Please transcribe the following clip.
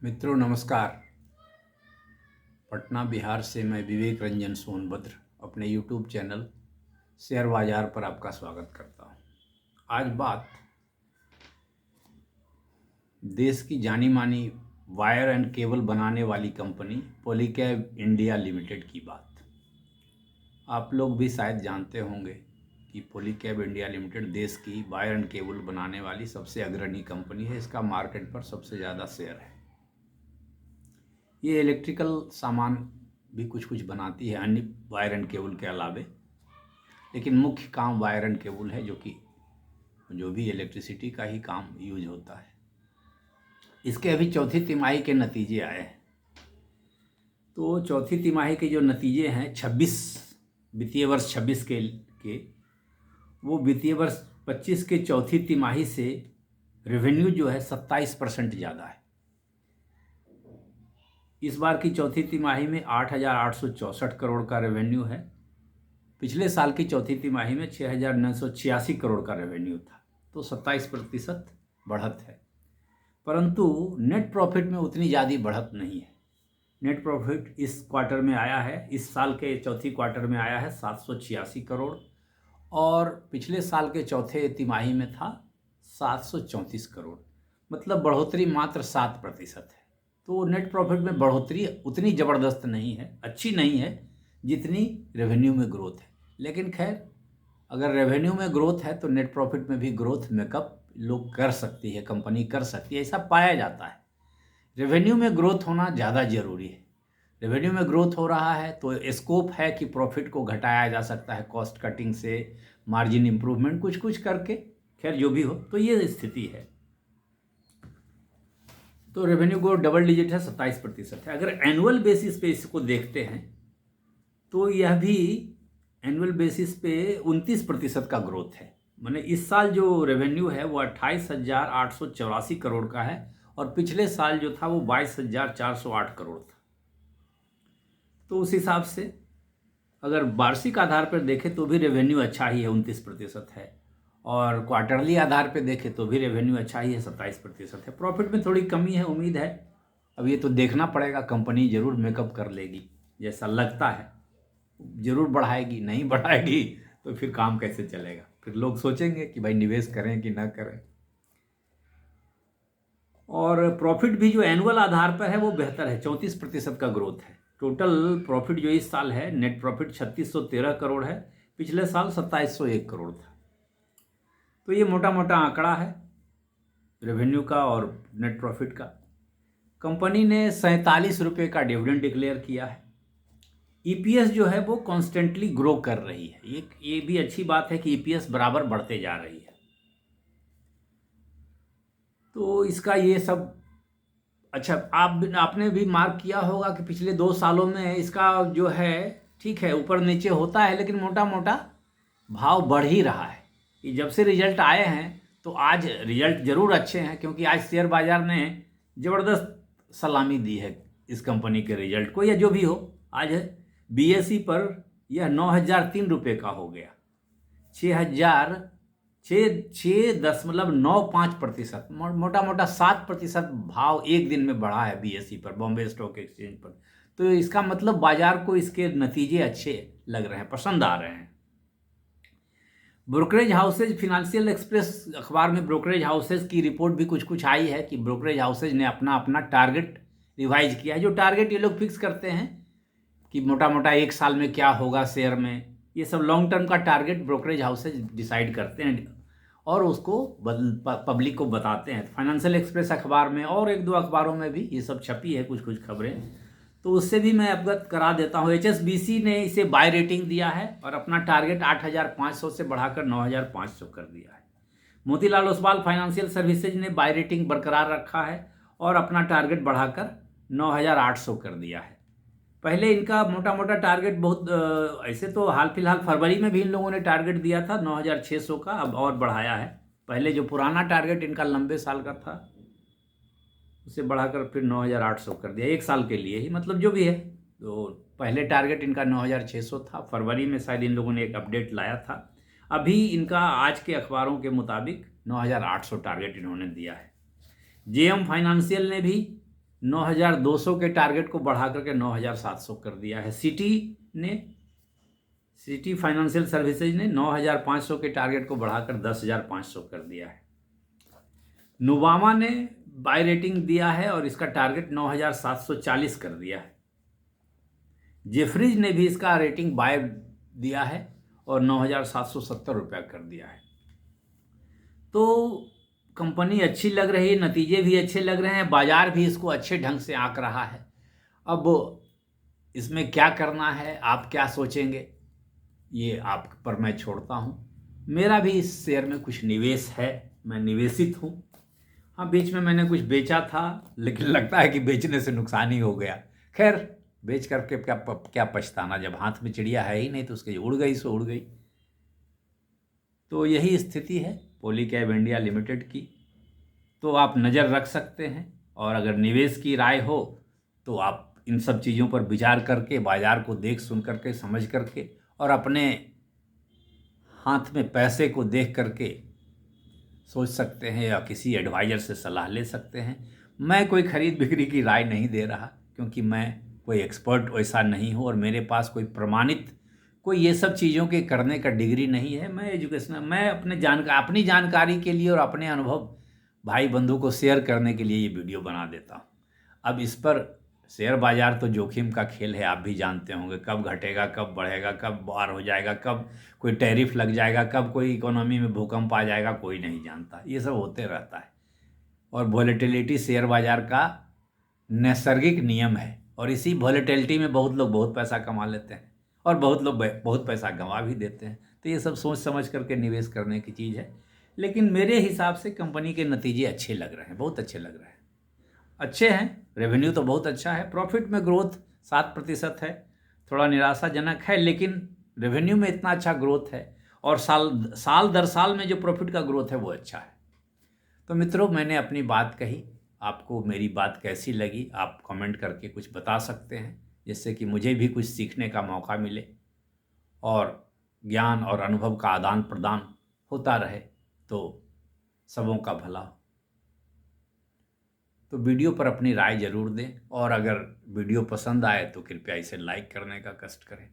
मित्रों नमस्कार। पटना बिहार से मैं विवेक रंजन सोनभद्र अपने यूट्यूब चैनल शेयर बाजार पर आपका स्वागत करता हूं। आज बात देश की जानी मानी वायर एंड केबल बनाने वाली कंपनी पॉलीकैब इंडिया लिमिटेड की बात। आप लोग भी शायद जानते होंगे कि पॉलीकैब इंडिया लिमिटेड देश की वायर एंड केबल बनाने वाली सबसे अग्रणी कंपनी है। इसका मार्केट पर सबसे ज़्यादा शेयर है। ये इलेक्ट्रिकल सामान भी कुछ कुछ बनाती है अन्य वायर एंड केबल के अलावे, लेकिन मुख्य काम वायर एंड केबल है, जो भी इलेक्ट्रिसिटी का ही काम यूज होता है। इसके अभी चौथी तिमाही के नतीजे आए हैं। तो चौथी तिमाही के जो नतीजे हैं 26 वित्तीय वर्ष 26 के वो वित्तीय वर्ष 25 के चौथी तिमाही से रेवेन्यू जो है 27% ज़्यादा है। इस बार की चौथी तिमाही में 8,864 करोड़ का रेवेन्यू है। पिछले साल की चौथी तिमाही में 6,986 करोड़ का रेवेन्यू था, तो 27% बढ़त है। परंतु नेट प्रॉफिट में उतनी ज़्यादा बढ़त नहीं है। नेट प्रॉफिट इस क्वार्टर में आया है, इस साल के चौथी क्वार्टर में आया है 786 करोड़, और पिछले साल के चौथे तिमाही में था 734 करोड़। मतलब बढ़ोतरी मात्र 7% है। तो नेट प्रॉफिट में बढ़ोतरी उतनी ज़बरदस्त नहीं है, अच्छी नहीं है जितनी रेवेन्यू में ग्रोथ है। लेकिन खैर, अगर रेवेन्यू में ग्रोथ है तो नेट प्रॉफिट में भी ग्रोथ मेकअप लोग कर सकती है, कंपनी कर सकती है, ऐसा पाया जाता है। रेवेन्यू में ग्रोथ होना ज़्यादा ज़रूरी है। रेवेन्यू में ग्रोथ हो रहा है तो स्कोप है कि प्रॉफिट को घटाया जा सकता है, कॉस्ट कटिंग से, मार्जिन इम्प्रूवमेंट कुछ कुछ करके। खैर जो भी हो, तो ये स्थिति है। तो रेवेन्यू ग्रोथ डबल डिजिट है, 27% है। अगर एनुअल बेसिस पे इसको देखते हैं तो यह भी एनुअल बेसिस पे 29% का ग्रोथ है। माने इस साल जो रेवेन्यू है वो 28,884 करोड़ का है, और पिछले साल जो था वो 22,408 करोड़ था। तो उस हिसाब से अगर वार्षिक आधार पर देखें तो भी रेवेन्यू अच्छा ही है, 29% है, और क्वार्टरली आधार पे देखें तो भी रेवेन्यू अच्छा ही है, 27% है। प्रॉफिट में थोड़ी कमी है, उम्मीद है। अब ये तो देखना पड़ेगा, कंपनी ज़रूर मेकअप कर लेगी, जैसा लगता है ज़रूर बढ़ाएगी। नहीं बढ़ाएगी तो फिर काम कैसे चलेगा? फिर लोग सोचेंगे कि भाई निवेश करें कि ना करें। और प्रॉफिट भी जो एनुअल आधार पर है वो बेहतर है, 34% का ग्रोथ है। टोटल प्रॉफिट जो इस साल है, नेट प्रॉफिट 3613 करोड़ है, पिछले साल 2701 करोड़ था। तो ये मोटा मोटा आंकड़ा है रेवेन्यू का और नेट प्रॉफिट का। कंपनी ने 47 रुपये का डिविडेंड डिक्लेयर किया है। ईपीएस जो है वो कॉन्स्टेंटली ग्रो कर रही है। ये भी अच्छी बात है कि ईपीएस बराबर बढ़ते जा रही है। तो इसका ये सब अच्छा, आपने भी मार्क किया होगा कि पिछले 2 सालों में इसका जो है, ठीक है ऊपर नीचे होता है, लेकिन मोटा मोटा भाव बढ़ ही रहा है। कि जब से रिजल्ट आए हैं तो आज रिजल्ट जरूर अच्छे हैं, क्योंकि आज शेयर बाजार ने ज़बरदस्त सलामी दी है इस कंपनी के रिजल्ट को, या जो भी हो। आज बीएसई पर यह 9,003 का हो गया, 6,006.95%, मोटा मोटा 7% भाव एक दिन में बढ़ा है बीएसई पर, बॉम्बे स्टॉक एक्सचेंज पर। तो इसका मतलब बाजार को इसके नतीजे अच्छे लग रहे हैं, पसंद आ रहे हैं। ब्रोकरेज हाउसेज, फिनेंशियल एक्सप्रेस अखबार में ब्रोकरेज हाउसेज की रिपोर्ट भी कुछ कुछ आई है कि ब्रोकरेज हाउसेज ने अपना अपना टारगेट रिवाइज किया है। जो टारगेट ये लोग फिक्स करते हैं कि मोटा मोटा एक साल में क्या होगा शेयर में, ये सब लॉन्ग टर्म का टारगेट ब्रोकरेज हाउसेज डिसाइड करते हैं और उसको पब्लिक को बताते हैं। फाइनेंशियल एक्सप्रेस अखबार में और एक दो अखबारों में भी ये सब छपी है कुछ कुछ खबरें, तो उससे भी मैं अवगत करा देता हूँ। एचएसबीसी ने इसे बाय रेटिंग दिया है और अपना टारगेट 8,500 से बढ़ाकर 9,500 कर दिया है। मोतीलाल ओसवाल फाइनेंशियल सर्विसेज ने बाय रेटिंग बरकरार रखा है और अपना टारगेट बढ़ाकर 9,800 कर दिया है। पहले इनका मोटा मोटा टारगेट बहुत ऐसे तो हाल फिलहाल फरवरी में भी इन लोगों ने टारगेट दिया था 9,600 का, अब और बढ़ाया है। पहले जो पुराना टारगेट इनका लंबे साल का था उसे बढ़ाकर फिर 9,800 कर दिया, एक साल के लिए ही, मतलब जो भी है। तो पहले टारगेट इनका 9,600 था, फरवरी में शायद इन लोगों ने एक अपडेट लाया था। अभी इनका आज के अखबारों के मुताबिक 9,800 टारगेट इन्होंने दिया है। जेएम फाइनेंशियल ने भी 9,200 के टारगेट को बढ़ा करके 9,700 कर दिया है। सिटी फाइनेंशियल सर्विसेज ने 9,500 के टारगेट को बढ़ाकर 10,500 कर दिया है। नुवामा ने बाय रेटिंग दिया है और इसका टारगेट 9,740 कर दिया है। जेफरीज ने भी इसका रेटिंग बाय दिया है और 9,770 रुपया कर दिया है। तो कंपनी अच्छी लग रही है, नतीजे भी अच्छे लग रहे हैं, बाजार भी इसको अच्छे ढंग से आंक रहा है। अब इसमें क्या करना है, आप क्या सोचेंगे, ये आप पर मैं छोड़ता हूँ। मेरा भी इस शेयर में कुछ निवेश है, मैं निवेशित हूँ। हाँ, बीच में मैंने कुछ बेचा था, लेकिन लगता है कि बेचने से नुकसान ही हो गया। खैर, बेच करके क्या पछताना, जब हाथ में चिड़िया है ही नहीं तो उसकी उड़ गई सो उड़ गई। तो यही स्थिति है पॉलीकैब इंडिया लिमिटेड की। तो आप नज़र रख सकते हैं, और अगर निवेश की राय हो तो आप इन सब चीज़ों पर विचार करके, बाजार को देख सुन करके, समझ करके, और अपने हाथ में पैसे को देख करके सोच सकते हैं, या किसी एडवाइज़र से सलाह ले सकते हैं। मैं कोई खरीद बिक्री की राय नहीं दे रहा, क्योंकि मैं कोई एक्सपर्ट वैसा नहीं हूँ, और मेरे पास कोई प्रमाणित कोई ये सब चीज़ों के करने का डिग्री नहीं है। मैं एजुकेशनल, मैं अपनी जानकारी के लिए और अपने अनुभव भाई बंधु को शेयर करने के लिए ये वीडियो बना देता हूँ। अब इस पर शेयर बाजार तो जोखिम का खेल है, आप भी जानते होंगे, कब घटेगा, कब बढ़ेगा, कब बाहर हो जाएगा, कब कोई टैरिफ लग जाएगा, कब कोई इकोनॉमी में भूकंप आ जाएगा, कोई नहीं जानता। ये सब होते रहता है, और वॉलेटिलिटी शेयर बाजार का नैसर्गिक नियम है, और इसी वॉलेटिलिटी में बहुत लोग बहुत पैसा कमा लेते हैं, और बहुत लोग बहुत पैसा गंवा भी देते हैं। तो ये सब सोच समझ करके निवेश करने की चीज़ है। लेकिन मेरे हिसाब से कंपनी के नतीजे अच्छे लग रहे हैं, बहुत अच्छे लग रहे हैं, अच्छे हैं। रेवेन्यू तो बहुत अच्छा है, प्रॉफिट में ग्रोथ 7% है, थोड़ा निराशाजनक है, लेकिन रेवेन्यू में इतना अच्छा ग्रोथ है, और साल दर साल में जो प्रॉफिट का ग्रोथ है वो अच्छा है। तो मित्रों, मैंने अपनी बात कही, आपको मेरी बात कैसी लगी आप कमेंट करके कुछ बता सकते हैं, जिससे कि मुझे भी कुछ सीखने का मौका मिले, और ज्ञान और अनुभव का आदान प्रदान होता रहे, तो सबों का भला हो। तो वीडियो पर अपनी राय जरूर दें, और अगर वीडियो पसंद आए तो कृपया इसे लाइक करने का कष्ट करें।